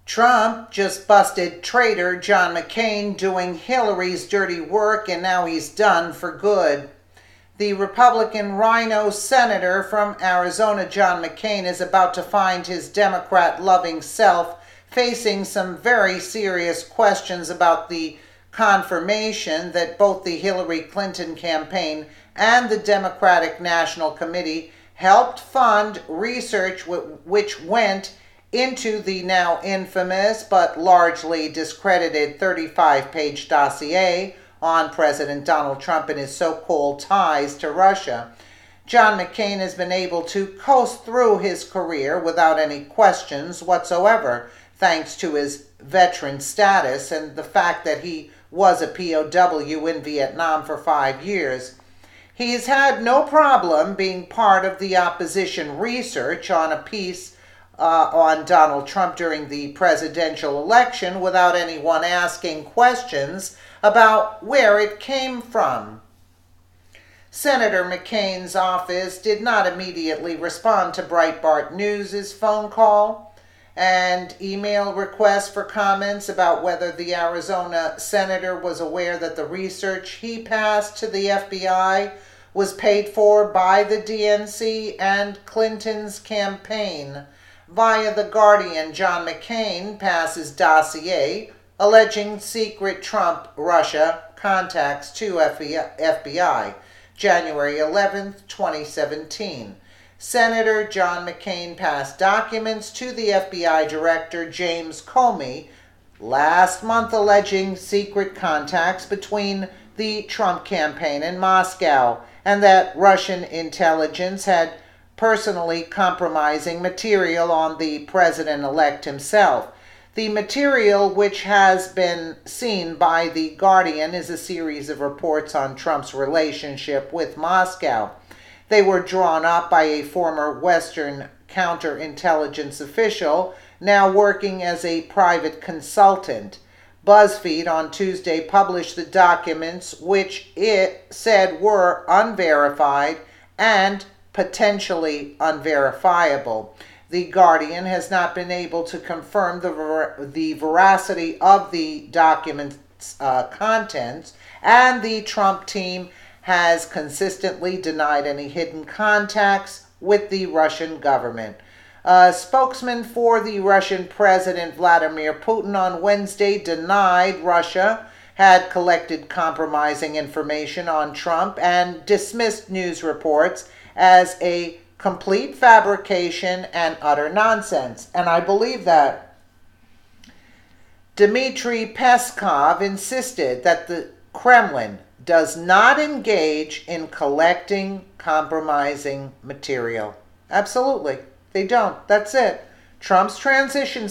Trump just busted traitor John McCain doing Hillary's dirty work, and now he's done for good. The Republican rhino senator from Arizona, John McCain, is about to find his Democrat-loving self facing some very serious questions about the confirmation that both the Hillary Clinton campaign and the Democratic National Committee helped fund research which went into the now infamous but largely discredited 35-page dossier on President Donald Trump and his so-called ties to Russia. John McCain has been able to coast through his career without any questions whatsoever, thanks to his veteran status and the fact that he was a POW in Vietnam for 5 years. He's had no problem being part of the opposition research on a piece on Donald Trump during the presidential election without anyone asking questions about where it came from. Senator McCain's office did not immediately respond to Breitbart News' phone call and email requests for comments about whether the Arizona senator was aware that the research he passed to the FBI was paid for by the DNC and Clinton's campaign. Via The Guardian, John McCain passes dossier alleging secret Trump-Russia contacts to FBI, January 11, 2017. Senator John McCain passed documents to the FBI Director James Comey last month alleging secret contacts between the Trump campaign and Moscow, and that Russian intelligence had personally compromising material on the president-elect himself. The material, which has been seen by The Guardian, is a series of reports on Trump's relationship with Moscow. They were drawn up by a former Western counterintelligence official, now working as a private consultant. BuzzFeed on Tuesday published the documents, which it said were unverified and potentially unverifiable. The Guardian has not been able to confirm the veracity of the document's contents, and the Trump team has consistently denied any hidden contacts with the Russian government. A spokesman for the Russian President Vladimir Putin on Wednesday denied Russia had collected compromising information on Trump and dismissed news reports as a complete fabrication and utter nonsense. And I believe that. Dmitry Peskov insisted that the Kremlin does not engage in collecting compromising material. Absolutely. They don't. That's it. Trump's transition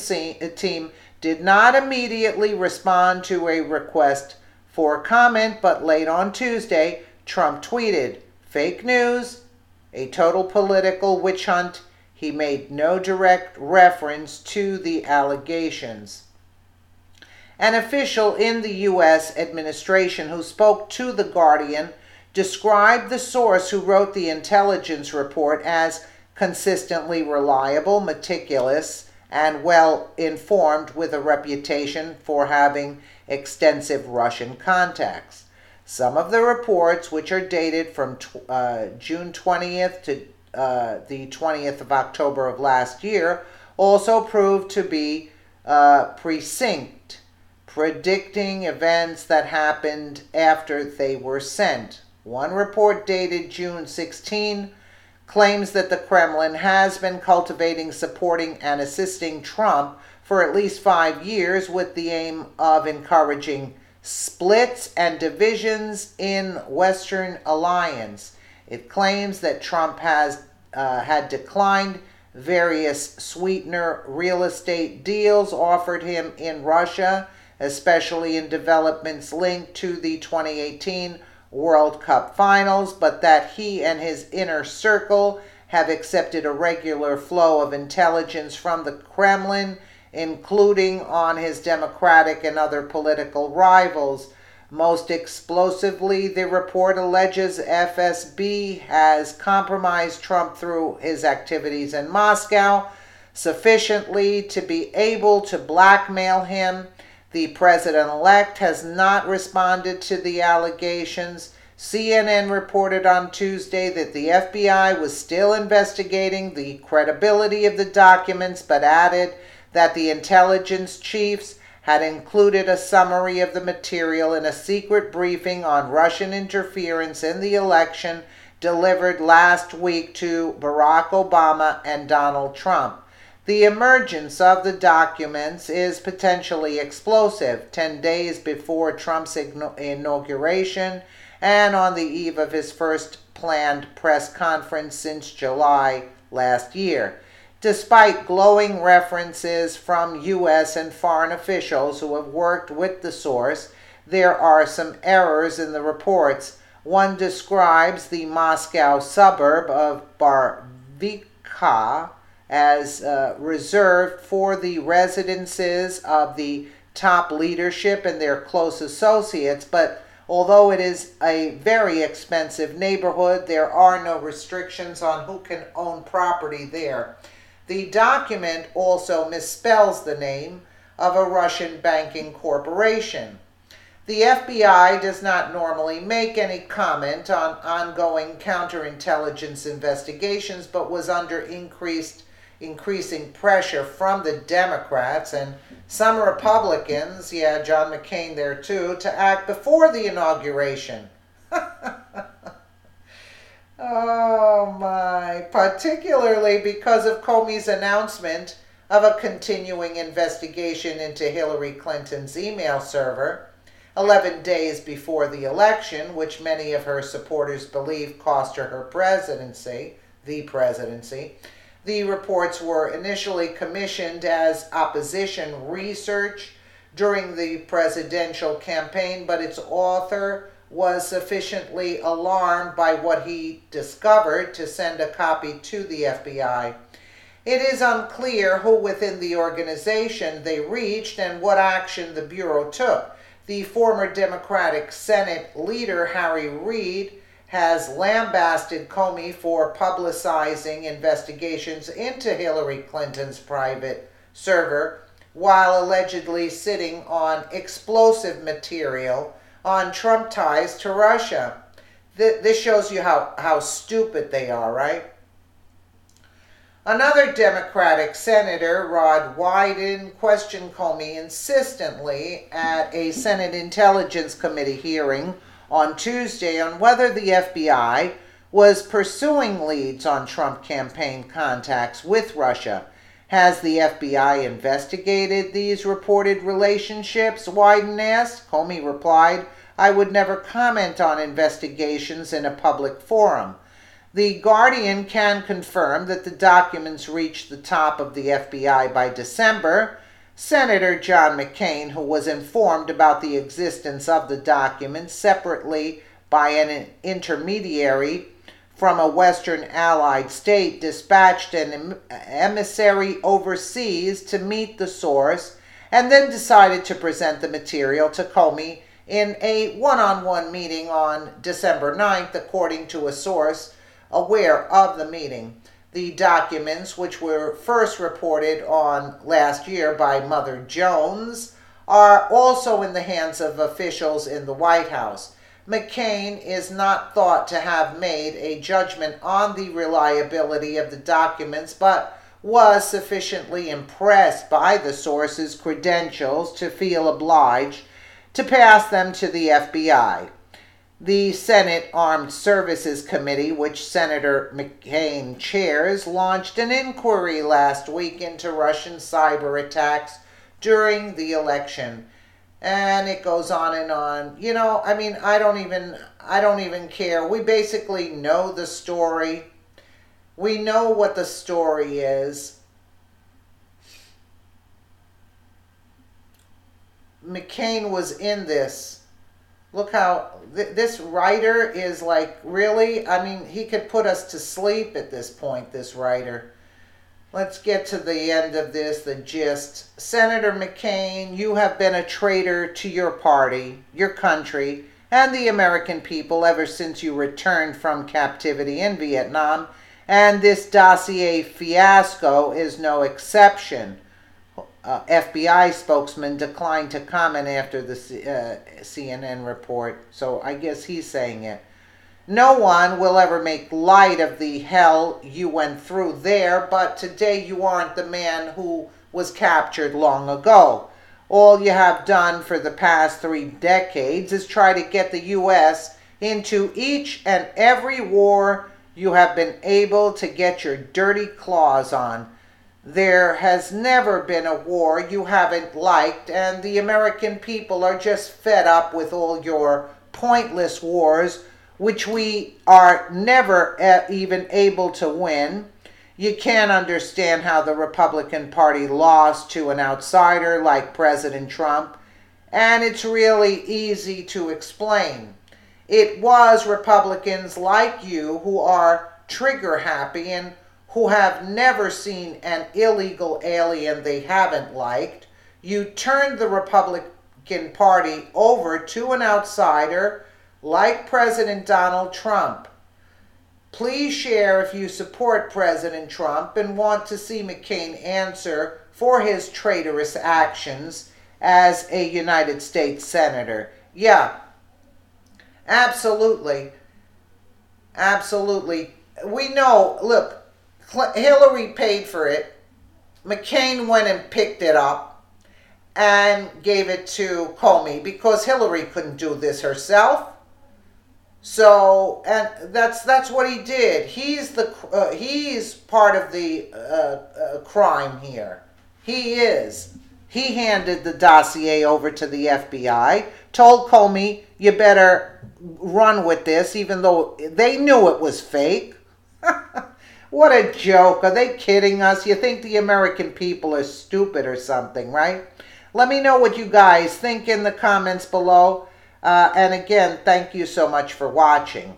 team did not immediately respond to a request for comment, but late on Tuesday, Trump tweeted, "Fake news, a total political witch hunt." He made no direct reference to the allegations. An official in the U.S. administration who spoke to The Guardian described the source who wrote the intelligence report as consistently reliable, meticulous, and well-informed, with a reputation for having extensive Russian contacts. Some of the reports, which are dated from June 20th to the 20th of October of last year, also proved to be prescient, predicting events that happened after they were sent. One report dated June 16 claims that the Kremlin has been cultivating, supporting, and assisting Trump for at least 5 years with the aim of encouraging splits and divisions in Western alliance. It claims that Trump has had declined various sweetener real estate deals offered him in Russia, especially in developments linked to the 2018 World Cup finals, but that he and his inner circle have accepted a regular flow of intelligence from the Kremlin, including on his Democratic and other political rivals. Most explosively, the report alleges FSB has compromised Trump through his activities in Moscow, sufficiently to be able to blackmail him. The president-elect has not responded to the allegations. CNN reported on Tuesday that the FBI was still investigating the credibility of the documents, but added that the intelligence chiefs had included a summary of the material in a secret briefing on Russian interference in the election delivered last week to Barack Obama and Donald Trump. The emergence of the documents is potentially explosive, 10 days before Trump's inauguration and on the eve of his first planned press conference since July last year. Despite glowing references from U.S. and foreign officials who have worked with the source, there are some errors in the reports. One describes the Moscow suburb of Barvika as reserved for the residences of the top leadership and their close associates, but although it is a very expensive neighborhood, there are no restrictions on who can own property there. The document also misspells the name of a Russian banking corporation. The FBI does not normally make any comment on ongoing counterintelligence investigations, but was under increasing pressure from the Democrats and some Republicans, John McCain there too, to act before the inauguration. Oh my, particularly because of Comey's announcement of a continuing investigation into Hillary Clinton's email server 11 days before the election, which many of her supporters believe cost her the presidency. The reports were initially commissioned as opposition research during the presidential campaign, but its author was sufficiently alarmed by what he discovered to send a copy to the FBI. It is unclear who within the organization they reached and what action the Bureau took. The former Democratic Senate leader, Harry Reid, has lambasted Comey for publicizing investigations into Hillary Clinton's private server while allegedly sitting on explosive material on Trump ties to Russia. This shows you how stupid they are, right? Another Democratic senator, Rod Wyden, questioned Comey insistently at a Senate Intelligence Committee hearing on Tuesday on whether the FBI was pursuing leads on Trump campaign contacts with Russia. Has the FBI investigated these reported relationships? Wyden asked. Comey replied, "I would never comment on investigations in a public forum." The Guardian can confirm that the documents reached the top of the FBI by December. Senator John McCain, who was informed about the existence of the documents separately by an intermediary from a Western Allied state, dispatched an emissary overseas to meet the source and then decided to present the material to Comey in a one-on-one meeting on December 9th, according to a source aware of the meeting. The documents, which were first reported on last year by Mother Jones, are also in the hands of officials in the White House. McCain is not thought to have made a judgment on the reliability of the documents, but was sufficiently impressed by the source's credentials to feel obliged to pass them to the FBI. The Senate Armed Services Committee, which Senator McCain chairs, launched an inquiry last week into Russian cyber attacks during the election. And it goes on and on. I don't even care. We basically know the story. We know what the story is. McCain was in this. Look how this writer is like, really? He could put us to sleep at this point, this writer. Let's get to the end of this, the gist. Senator McCain, you have been a traitor to your party, your country, and the American people ever since you returned from captivity in Vietnam And this dossier fiasco is no exception. FBI spokesman declined to comment after the CNN report, so I guess he's saying it. No one will ever make light of the hell you went through there, but today you aren't the man who was captured long ago. All you have done for the past 3 decades is try to get the U.S. into each and every war you have been able to get your dirty claws on. There has never been a war you haven't liked, and the American people are just fed up with all your pointless wars, which we are never even able to win. You can't understand how the Republican Party lost to an outsider like President Trump, and it's really easy to explain. It was Republicans like you who are trigger happy and who have never seen an illegal alien they haven't liked. You turned the Republican Party over to an outsider like President Donald Trump. Please share if you support President Trump and want to see McCain answer for his traitorous actions as a United States Senator. Yeah, absolutely. Absolutely. We know, look, Hillary paid for it. McCain went and picked it up and gave it to Comey because Hillary couldn't do this herself. So, and that's what he did. He's part of the crime here. He is. He handed the dossier over to the FBI, told Comey, you better run with this, even though they knew it was fake. What a joke. Are they kidding us? You think the American people are stupid or something, right? Let me know what you guys think in the comments below. And again, thank you so much for watching.